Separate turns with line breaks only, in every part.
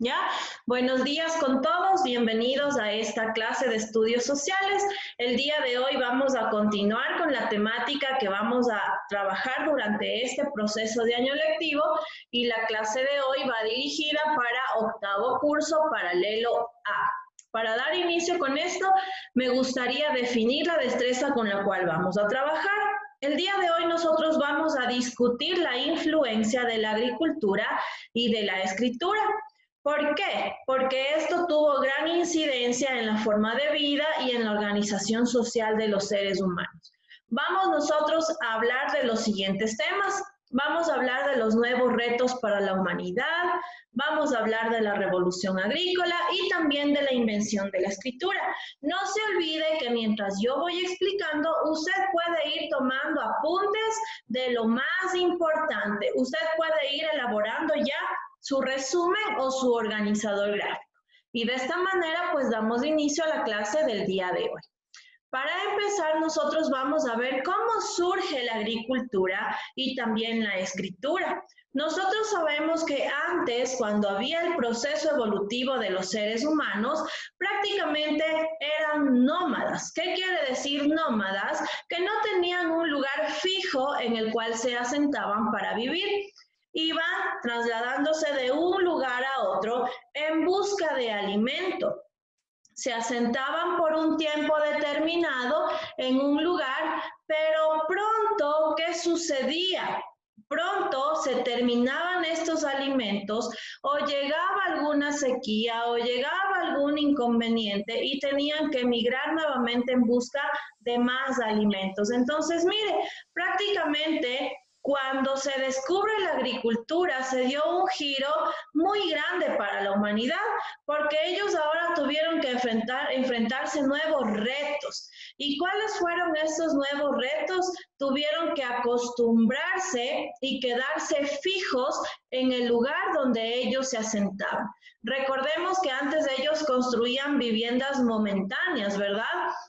¿Ya? Buenos días con todos, bienvenidos a esta clase de estudios sociales. El día de hoy vamos a continuar con la temática que vamos a trabajar durante este proceso de año lectivo y la clase de hoy va dirigida para octavo curso paralelo A. Para dar inicio con esto, me gustaría definir la destreza con la cual vamos a trabajar. El día de hoy nosotros vamos a discutir la influencia de la agricultura y de la escritura. ¿Por qué? Porque esto tuvo gran incidencia en la forma de vida y en la organización social de los seres humanos. Vamos nosotros a hablar de los siguientes temas. Vamos a hablar de los nuevos retos para la humanidad, vamos a hablar de la revolución agrícola y también de la invención de la escritura. No se olvide que mientras yo voy explicando, usted puede ir tomando apuntes de lo más importante. Usted puede ir elaborando ya su resumen o su organizador gráfico. Y de esta manera, pues damos inicio a la clase del día de hoy. Para empezar, nosotros vamos a ver cómo surge la agricultura y también la escritura. Nosotros sabemos que antes, cuando había el proceso evolutivo de los seres humanos, prácticamente eran nómadas. ¿Qué quiere decir nómadas? Que no tenían un lugar fijo en el cual se asentaban para vivir. Iban trasladándose de un lugar a otro en busca de alimento. Se asentaban por un tiempo determinado en un lugar, pero pronto, ¿qué sucedía? Pronto se terminaban estos alimentos o llegaba alguna sequía o llegaba algún inconveniente y tenían que emigrar nuevamente en busca de más alimentos. Entonces, mire, prácticamente cuando se descubre la agricultura se dio un giro muy grande para la humanidad porque ellos ahora tuvieron que enfrentarse nuevos retos. ¿Y cuáles fueron estos nuevos retos? Tuvieron que acostumbrarse y quedarse fijos en el lugar donde ellos se asentaban. Recordemos que antes ellos construían viviendas momentáneas, ¿verdad?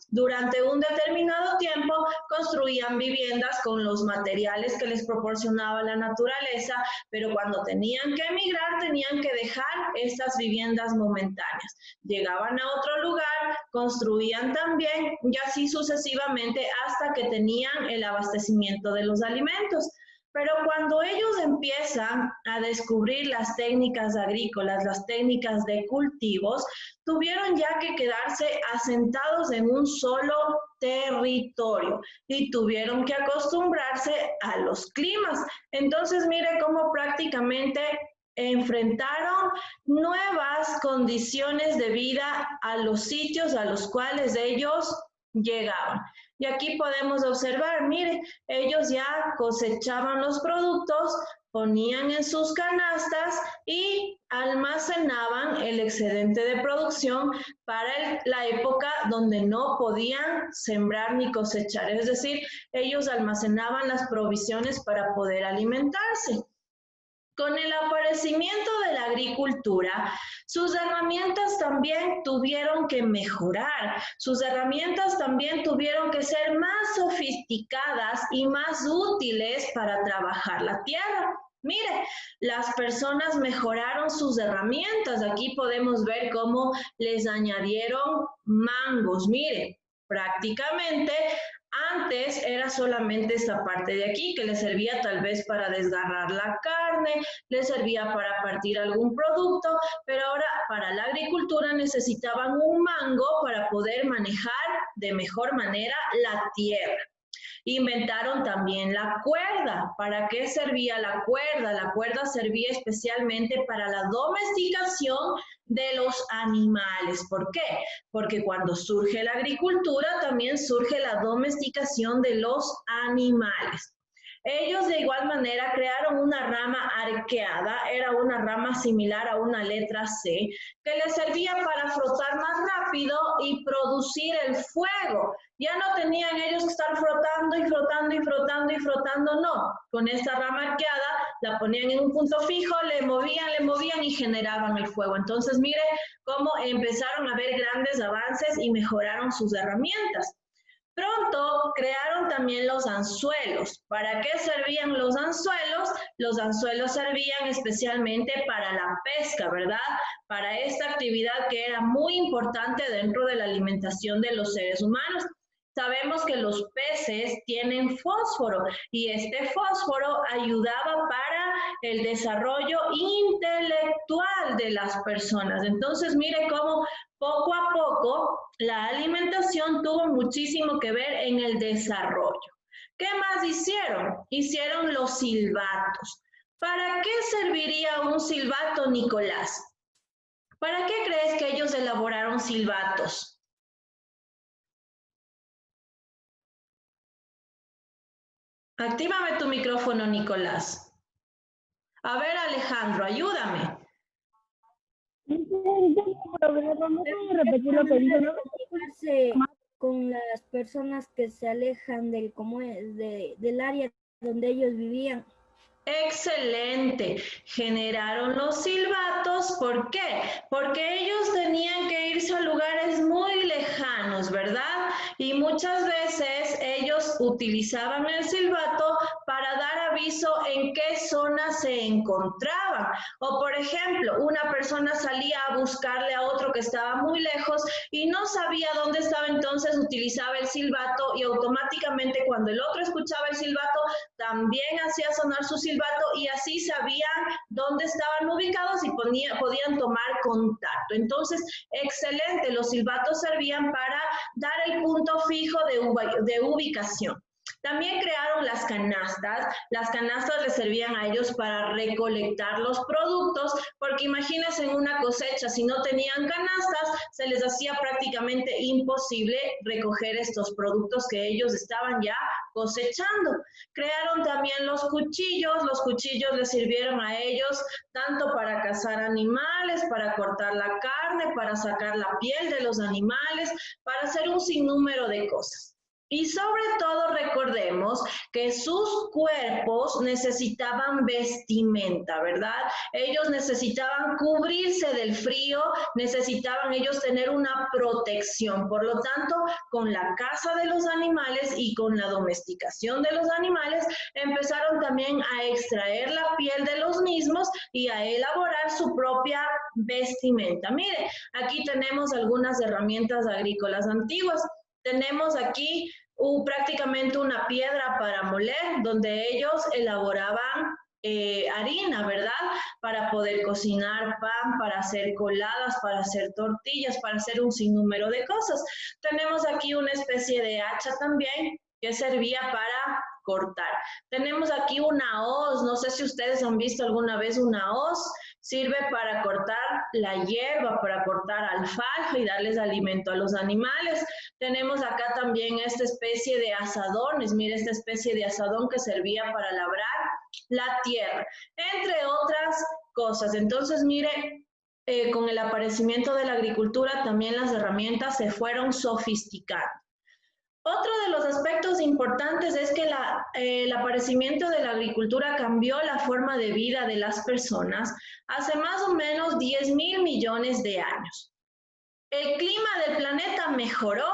Durante un determinado tiempo construían viviendas con los materiales que les proporcionaba la naturaleza, pero cuando tenían que emigrar tenían que dejar estas viviendas momentáneas. Llegaban a otro lugar, construían también y así sucesivamente hasta que tenían el abastecimiento de los alimentos. Pero cuando ellos empiezan a descubrir las técnicas agrícolas, las técnicas de cultivos, tuvieron ya que quedarse asentados en un solo territorio y tuvieron que acostumbrarse a los climas. Entonces, mire cómo prácticamente enfrentaron nuevas condiciones de vida a los sitios a los cuales ellos llegaban. Y aquí podemos observar, mire, ellos ya cosechaban los productos, ponían en sus canastas y almacenaban el excedente de producción para la época donde no podían sembrar ni cosechar. Es decir, ellos almacenaban las provisiones para poder alimentarse. Con el aparecimiento de la agricultura, sus herramientas también tuvieron que mejorar, sus herramientas también tuvieron que ser más sofisticadas y más útiles para trabajar la tierra. Mire, las personas mejoraron sus herramientas. Aquí podemos ver cómo les añadieron mangos. Mire, prácticamente antes era solamente esta parte de aquí que le servía tal vez para desgarrar la carne, le servía para partir algún producto, pero ahora para la agricultura necesitaban un mango para poder manejar de mejor manera la tierra. Inventaron también la cuerda. ¿Para qué servía la cuerda? La cuerda servía especialmente para la domesticación de los animales. ¿Por qué? Porque cuando surge la agricultura también surge la domesticación de los animales. Ellos de igual manera crearon una rama arqueada, era una rama similar a una letra C, que les servía para frotar más rápido y producir el fuego. Ya no tenían ellos que estar frotando y frotando y frotando y frotando, no. Con esta rama arqueada la ponían en un punto fijo, le movían y generaban el fuego. Entonces mire cómo empezaron a haber grandes avances y mejoraron sus herramientas. Pronto crearon también los anzuelos. ¿Para qué servían los anzuelos? Los anzuelos servían especialmente para la pesca, ¿verdad? Para esta actividad que era muy importante dentro de la alimentación de los seres humanos. Sabemos que los peces tienen fósforo y este fósforo ayudaba para el desarrollo intelectual de las personas. Entonces, mire cómo poco a poco la alimentación tuvo muchísimo que ver en el desarrollo. ¿Qué más hicieron? Hicieron los silbatos. ¿Para qué serviría un silbato, Nicolás? ¿Para qué crees que ellos elaboraron silbatos? Actívame tu micrófono, Nicolás. A ver, Alejandro, ayúdame.
Vamos a repetir lo que dijo, ¿no? Con las personas que se alejan del área donde ellos vivían.
Excelente. Generaron los silbatos. ¿Por qué? Porque ellos tenían que irse a lugares muy lejanos, ¿verdad? Y muchas veces ellos utilizaban el silbato para dar aviso en qué zona se encontraban. O por ejemplo, una persona salía a buscarle a otro que estaba muy lejos y no sabía dónde estaba, entonces utilizaba el silbato y automáticamente cuando el otro escuchaba el silbato, también hacía sonar su silbato y así sabían dónde estaban ubicados y podían tomar contacto. Entonces, excelente, los silbatos servían para dar el punto fijo de ubicación. También crearon las canastas les servían a ellos para recolectar los productos, porque imagínense en una cosecha, si no tenían canastas, se les hacía prácticamente imposible recoger estos productos que ellos estaban ya cosechando. Crearon también los cuchillos les sirvieron a ellos tanto para cazar animales, para cortar la carne, para sacar la piel de los animales, para hacer un sinnúmero de cosas. Y sobre todo recordemos que sus cuerpos necesitaban vestimenta, ¿verdad? Ellos necesitaban cubrirse del frío, necesitaban ellos tener una protección. Por lo tanto, con la caza de los animales y con la domesticación de los animales, empezaron también a extraer la piel de los mismos y a elaborar su propia vestimenta. Mire, aquí tenemos algunas herramientas agrícolas antiguas. Tenemos aquí prácticamente una piedra para moler, donde ellos elaboraban harina, ¿verdad? Para poder cocinar pan, para hacer coladas, para hacer tortillas, para hacer un sinnúmero de cosas. Tenemos aquí una especie de hacha también que servía para cortar. Tenemos aquí una hoz, no sé si ustedes han visto alguna vez una hoz, sirve para cortar la hierba, para cortar alfalfa y darles alimento a los animales. Tenemos acá también esta especie de asadones, mire esta especie de asadón que servía para labrar la tierra, entre otras cosas. Entonces, mire, con el aparecimiento de la agricultura también las herramientas se fueron sofisticando. Otro de los aspectos importantes es que el aparecimiento de la agricultura cambió la forma de vida de las personas hace más o menos 10.000 millones de años. El clima del planeta mejoró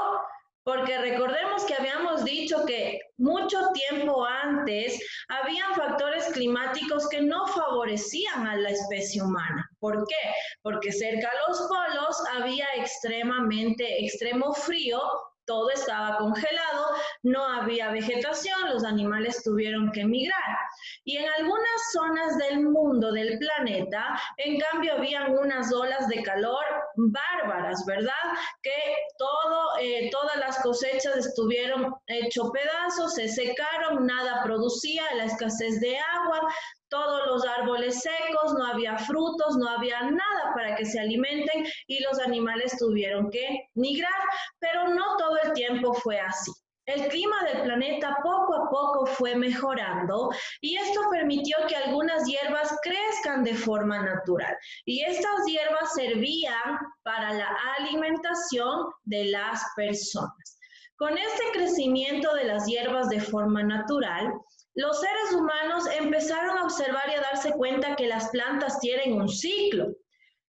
porque recordemos que habíamos dicho que mucho tiempo antes habían factores climáticos que no favorecían a la especie humana. ¿Por qué? Porque cerca a los polos había extremo frío, todo estaba congelado, no había vegetación, los animales tuvieron que emigrar. Y en algunas zonas del mundo, del planeta, en cambio habían unas olas de calor bárbaras, ¿verdad? Que todas las cosechas estuvieron hecho pedazos, se secaron, nada producía, la escasez de agua, todos los árboles secos, no había frutos, no había nada para que se alimenten y los animales tuvieron que migrar, pero no todo el tiempo fue así. El clima del planeta poco a poco fue mejorando y esto permitió que algunas hierbas crezcan de forma natural. Y estas hierbas servían para la alimentación de las personas. Con este crecimiento de las hierbas de forma natural, los seres humanos empezaron a observar y a darse cuenta que las plantas tienen un ciclo,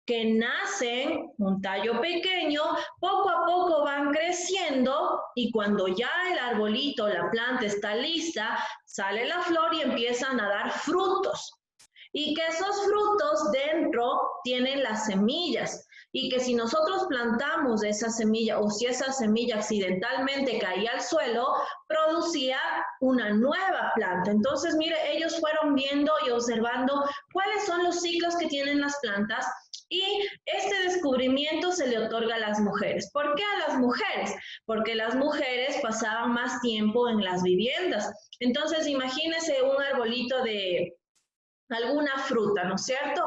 que nacen un tallo pequeño, poco a poco van creciendo y cuando ya el arbolito, la planta está lista, sale la flor y empiezan a dar frutos. Y que esos frutos dentro tienen las semillas y que si nosotros plantamos esa semilla o si esa semilla accidentalmente caía al suelo, producía una nueva planta. Entonces, mire, ellos fueron viendo y observando cuáles son los ciclos que tienen las plantas y este descubrimiento se le otorga a las mujeres. ¿Por qué a las mujeres? Porque las mujeres pasaban más tiempo en las viviendas. Entonces, imagínense un arbolito de alguna fruta, ¿no es cierto?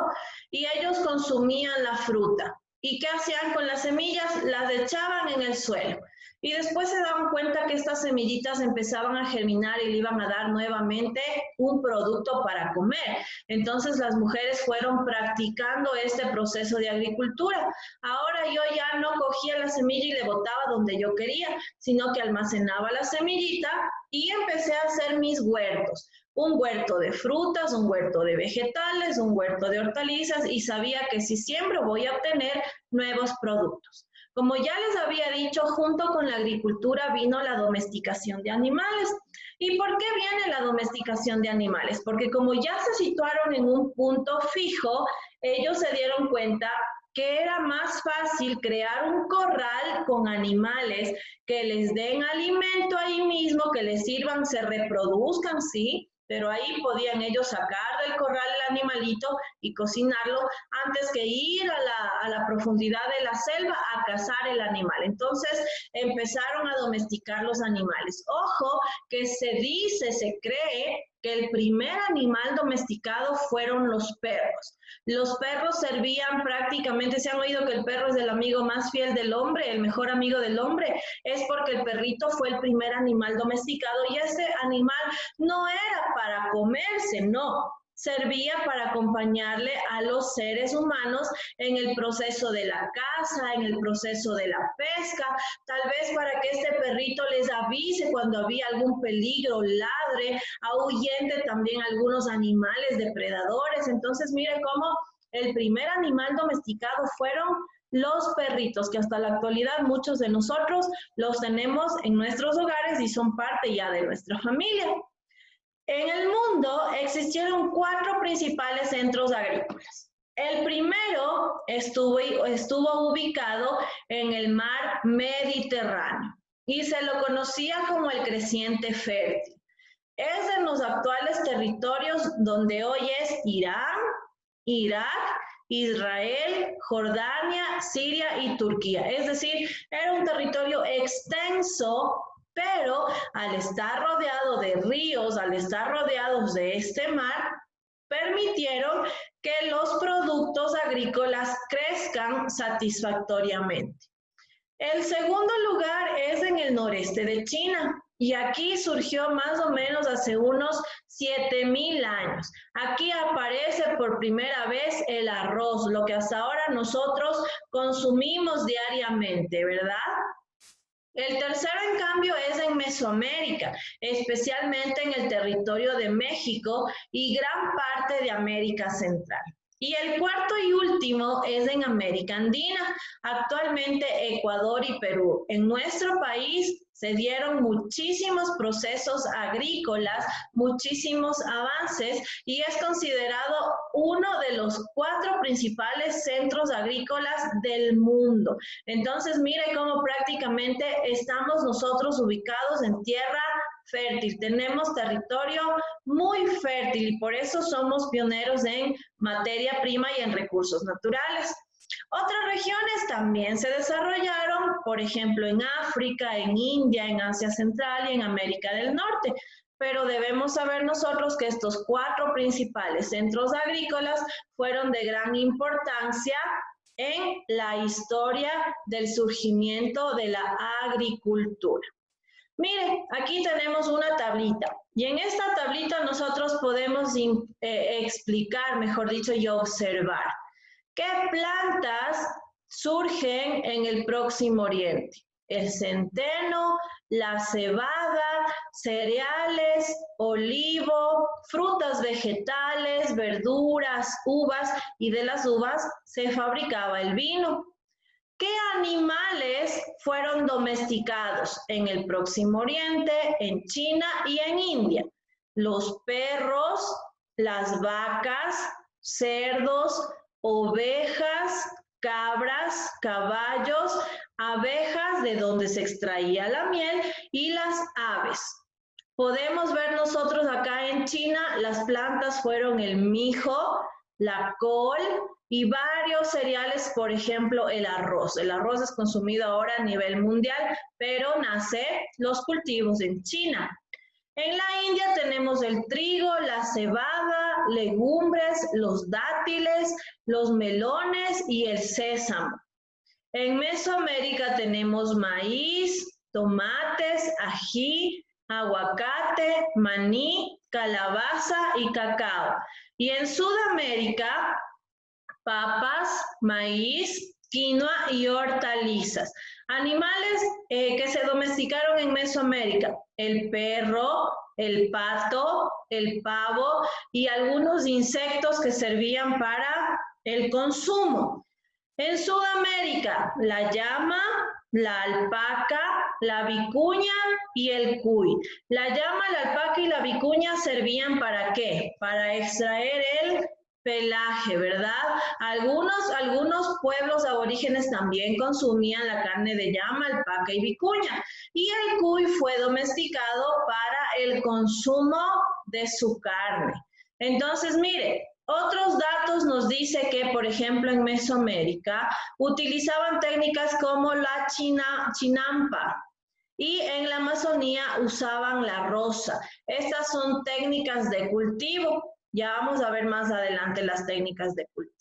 Y ellos consumían la fruta. ¿Y qué hacían con las semillas? Las echaban en el suelo. Y después se daban cuenta que estas semillitas empezaban a germinar y le iban a dar nuevamente un producto para comer. Entonces las mujeres fueron practicando este proceso de agricultura. Ahora yo ya no cogía la semilla y le botaba donde yo quería, sino que almacenaba la semillita y empecé a hacer mis huertos. Un huerto de frutas, un huerto de vegetales, un huerto de hortalizas y sabía que si siembro voy a obtener nuevos productos. Como ya les había dicho, junto con la agricultura vino la domesticación de animales. ¿Y por qué viene la domesticación de animales? Porque como ya se situaron en un punto fijo, ellos se dieron cuenta que era más fácil crear un corral con animales que les den alimento ahí mismo, que les sirvan, se reproduzcan, ¿sí? Pero ahí podían ellos sacar del corral el animalito y cocinarlo antes que ir a la profundidad de la selva a cazar el animal. Entonces empezaron a domesticar los animales. Ojo que se dice, se cree que el primer animal domesticado fueron los perros. Los perros servían prácticamente, se han oído que el perro es el amigo más fiel del hombre, el mejor amigo del hombre, es porque el perrito fue el primer animal domesticado y ese animal no era para comerse, no, servía para acompañarle a los seres humanos en el proceso de la caza, en el proceso de la pesca, tal vez para que este perrito les avise cuando había algún peligro, ladre, ahuyente también algunos animales depredadores. Entonces, mire cómo el primer animal domesticado fueron los perritos, que hasta la actualidad muchos de nosotros los tenemos en nuestros hogares y son parte ya de nuestra familia. En el mundo existieron 4 principales centros agrícolas. El primero estuvo ubicado en el mar Mediterráneo y se lo conocía como el creciente fértil. Es en los actuales territorios donde hoy es Irán, Irak, Israel, Jordania, Siria y Turquía. Es decir, era un territorio extenso, pero al estar rodeado de ríos, al estar rodeados de este mar, permitieron que los productos agrícolas crezcan satisfactoriamente. El segundo lugar es en el noreste de China y aquí surgió más o menos hace unos 7.000 años. Aquí aparece por primera vez el arroz, lo que hasta ahora nosotros consumimos diariamente, ¿verdad? El tercero, en cambio, es en Mesoamérica, especialmente en el territorio de México y gran parte de América Central. Y el cuarto y último es en América Andina, actualmente Ecuador y Perú. En nuestro país se dieron muchísimos procesos agrícolas, muchísimos avances y es considerado uno de los 4 principales centros agrícolas del mundo. Entonces, mire cómo prácticamente estamos nosotros ubicados en tierra fértil. Tenemos territorio muy fértil y por eso somos pioneros en materia prima y en recursos naturales. Otras regiones también se desarrollaron, por ejemplo, en África, en India, en Asia Central y en América del Norte. Pero debemos saber nosotros que estos 4 principales centros agrícolas fueron de gran importancia en la historia del surgimiento de la agricultura. Mire, aquí tenemos una tablita y en esta tablita nosotros podemos explicar, mejor dicho, y observar qué plantas surgen en el Próximo Oriente. el centeno, la cebada, cereales, olivo, frutas vegetales, verduras, uvas, y de las uvas se fabricaba el vino. ¿Qué animales fueron domesticados en el Próximo Oriente, en China y en India? Los perros, las vacas, cerdos, ovejas, cabras, caballos, abejas, de donde se extraía la miel, y las aves. Podemos ver nosotros acá en China, las plantas fueron el mijo, la col y varios cereales, por ejemplo, el arroz. El arroz es consumido ahora a nivel mundial, pero nace los cultivos en China. En la India tenemos el trigo, la cebada, legumbres, los dátiles, los melones y el sésamo. En Mesoamérica tenemos maíz, tomates, ají, aguacate, maní, calabaza y cacao. Y en Sudamérica, papas, maíz, quinoa y hortalizas. Animales que se domesticaron en Mesoamérica: el perro, el pato, el pavo y algunos insectos que servían para el consumo. En Sudamérica, la llama, la alpaca, la vicuña y el cuy. La llama, la alpaca y la vicuña servían ¿para qué? Para extraer el pelaje, ¿verdad? Algunos pueblos aborígenes también consumían la carne de llama, alpaca y vicuña. Y el cuy fue domesticado para el consumo de su carne. Entonces, mire, otros datos nos dice que, por ejemplo, en Mesoamérica utilizaban técnicas como la chinampa, y en la Amazonía usaban la rosa. Estas son técnicas de cultivo. Ya vamos a ver más adelante las técnicas de cultivo.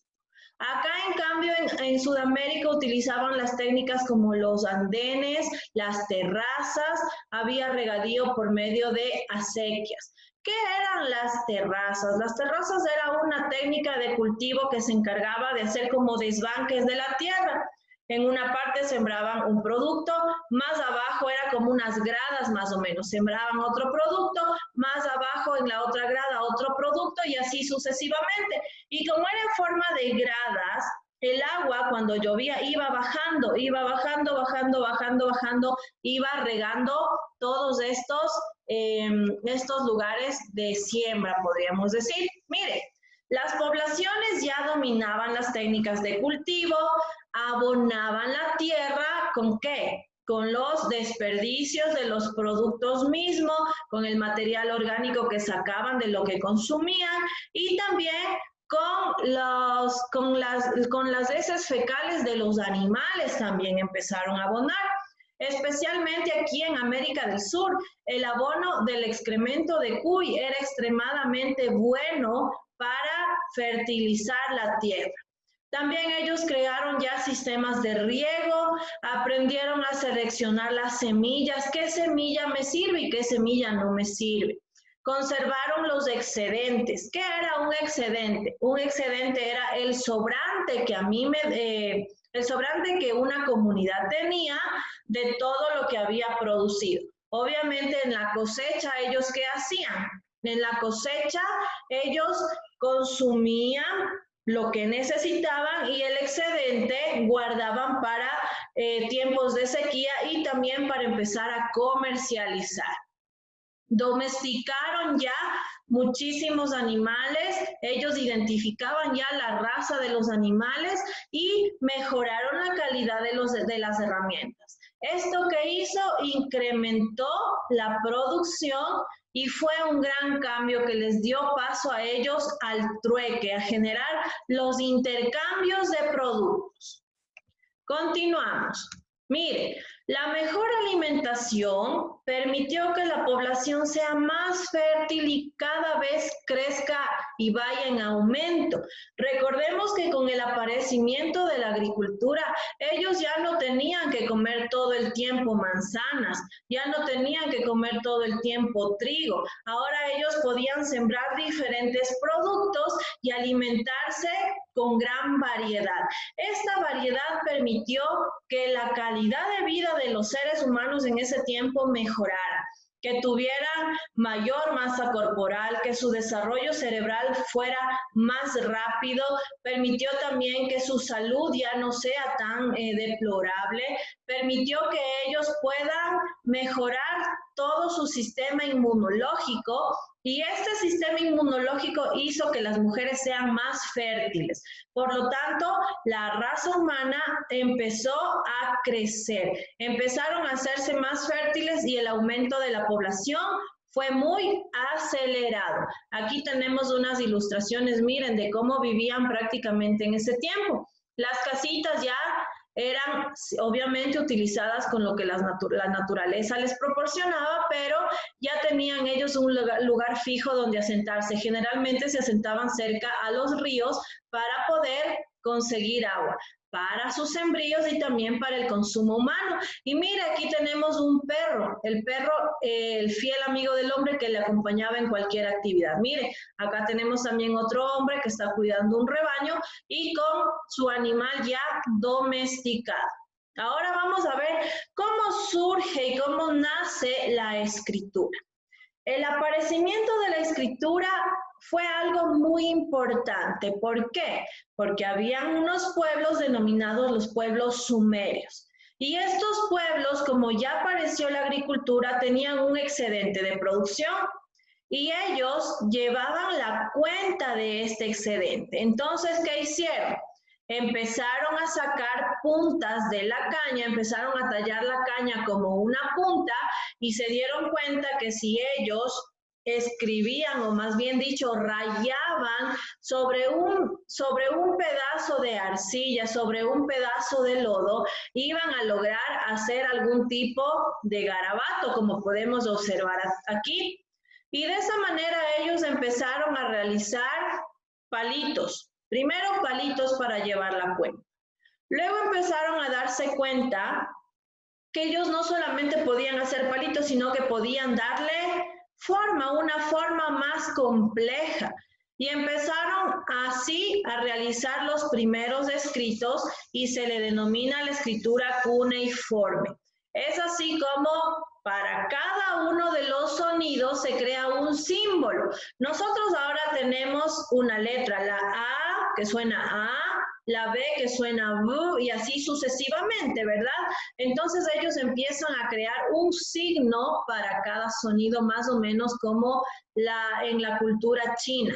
Acá, en cambio, en Sudamérica utilizaban las técnicas como los andenes, las terrazas, había regadío por medio de acequias. ¿Qué eran las terrazas? Las terrazas era una técnica de cultivo que se encargaba de hacer como desbanques de la tierra. En una parte sembraban un producto, más abajo era como unas gradas más o menos, sembraban otro producto, más abajo en la otra grada otro producto y así sucesivamente. Y como era en forma de gradas, el agua cuando llovía iba bajando, iba regando todos estos lugares de siembra, podríamos decir. Mire, las poblaciones ya dominaban las técnicas de cultivo, abonaban la tierra, ¿con qué? Con los desperdicios de los productos mismos, con el material orgánico que sacaban de lo que consumían, y también con las heces fecales de los animales también empezaron a abonar. Especialmente aquí en América del Sur, el abono del excremento de cuy era extremadamente bueno para fertilizar la tierra. También ellos crearon ya sistemas de riego, aprendieron a seleccionar las semillas, qué semilla me sirve y qué semilla no me sirve. Conservaron los excedentes. ¿Qué era un excedente? Un excedente era el sobrante que el sobrante que una comunidad tenía de todo lo que había producido. Obviamente en la cosecha, ¿ellos qué hacían? En la cosecha ellos consumían lo que necesitaban y el excedente guardaban para tiempos de sequía y también para empezar a comercializar. Domesticaron ya muchísimos animales, ellos identificaban ya la raza de los animales y mejoraron la calidad de las herramientas. ¿Esto que hizo? Incrementó la producción y fue un gran cambio que les dio paso a ellos al trueque, a generar los intercambios de productos. Continuamos. Mire, la mejor alimentación permitió que la población sea más fértil y cada vez crezca y vaya en aumento. Recordemos que con el aparecimiento de la agricultura, ellos ya no tenían que comer todo el tiempo manzanas, ya no tenían que comer todo el tiempo trigo. Ahora ellos podían sembrar diferentes productos y alimentarse con gran variedad. Esta variedad permitió que la calidad de vida de los seres humanos en ese tiempo mejorara, que tuvieran mayor masa corporal, que su desarrollo cerebral fuera más rápido, permitió también que su salud ya no sea tan deplorable, permitió que ellos puedan mejorar todo su sistema inmunológico, y este sistema inmunológico hizo que las mujeres sean más fértiles. Por lo tanto, la raza humana empezó a crecer, empezaron a hacerse más fértiles y el aumento de la población fue muy acelerado. Aquí tenemos unas ilustraciones, miren, de cómo vivían prácticamente en ese tiempo. Las casitas ya eran obviamente utilizadas con lo que la naturaleza les proporcionaba, pero ya tenían ellos un lugar fijo donde asentarse. Generalmente se asentaban cerca a los ríos para poder conseguir agua para sus sembríos y también para el consumo humano. Y mira, aquí tenemos un perro, el perro, el fiel amigo del hombre que le acompañaba en cualquier actividad. Mire, acá tenemos también otro hombre que está cuidando un rebaño y con su animal ya domesticado. Ahora vamos a ver cómo surge y cómo nace la escritura. El aparecimiento de la escritura fue algo muy importante. ¿Por qué? Porque habían unos pueblos denominados los pueblos sumerios. Y estos pueblos, como ya apareció la agricultura, tenían un excedente de producción y ellos llevaban la cuenta de este excedente. Entonces, ¿qué hicieron? Empezaron a sacar puntas de la caña, empezaron a tallar la caña como una punta y se dieron cuenta que si ellos escribían, o más bien dicho, rayaban sobre un pedazo de arcilla, sobre un pedazo de lodo, iban a lograr hacer algún tipo de garabato, como podemos observar aquí. Y de esa manera ellos empezaron a realizar palitos. Primero palitos para llevar la cuenta. Luego empezaron a darse cuenta que ellos no solamente podían hacer palitos, sino que podían darle forma, una forma más compleja. Y empezaron así a realizar los primeros escritos y se le denomina la escritura cuneiforme. Es así como para cada uno de los sonidos se crea un símbolo. Nosotros ahora tenemos una letra, la A que suena A, la B que suena B y así sucesivamente, ¿verdad? Entonces ellos empiezan a crear un signo para cada sonido, más o menos como en la cultura china.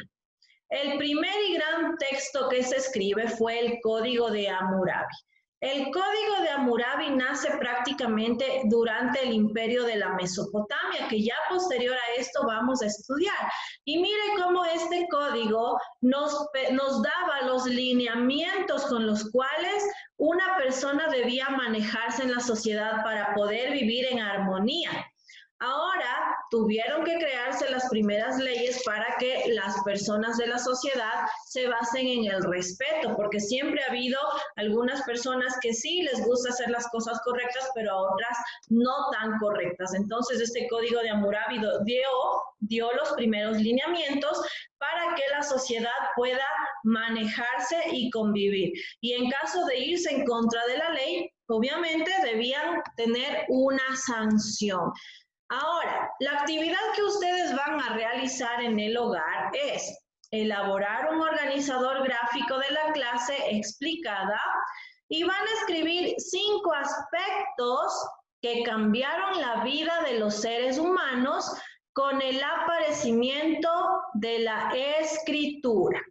El primer y gran texto que se escribe fue el Código de Hammurabi. El Código de Hammurabi nace prácticamente durante el imperio de la Mesopotamia, que ya posterior a esto vamos a estudiar. Y mire cómo este código nos daba los lineamientos con los cuales una persona debía manejarse en la sociedad para poder vivir en armonía. Ahora tuvieron que crearse las primeras leyes para que las personas de la sociedad se basen en el respeto, porque siempre ha habido algunas personas que sí les gusta hacer las cosas correctas, pero a otras no tan correctas. Entonces este Código de Hammurabi dio los primeros lineamientos para que la sociedad pueda manejarse y convivir. Y en caso de irse en contra de la ley, obviamente debían tener una sanción. Ahora, la actividad que ustedes van a realizar en el hogar es elaborar un organizador gráfico de la clase explicada y van a escribir 5 aspectos que cambiaron la vida de los seres humanos con el aparecimiento de la escritura.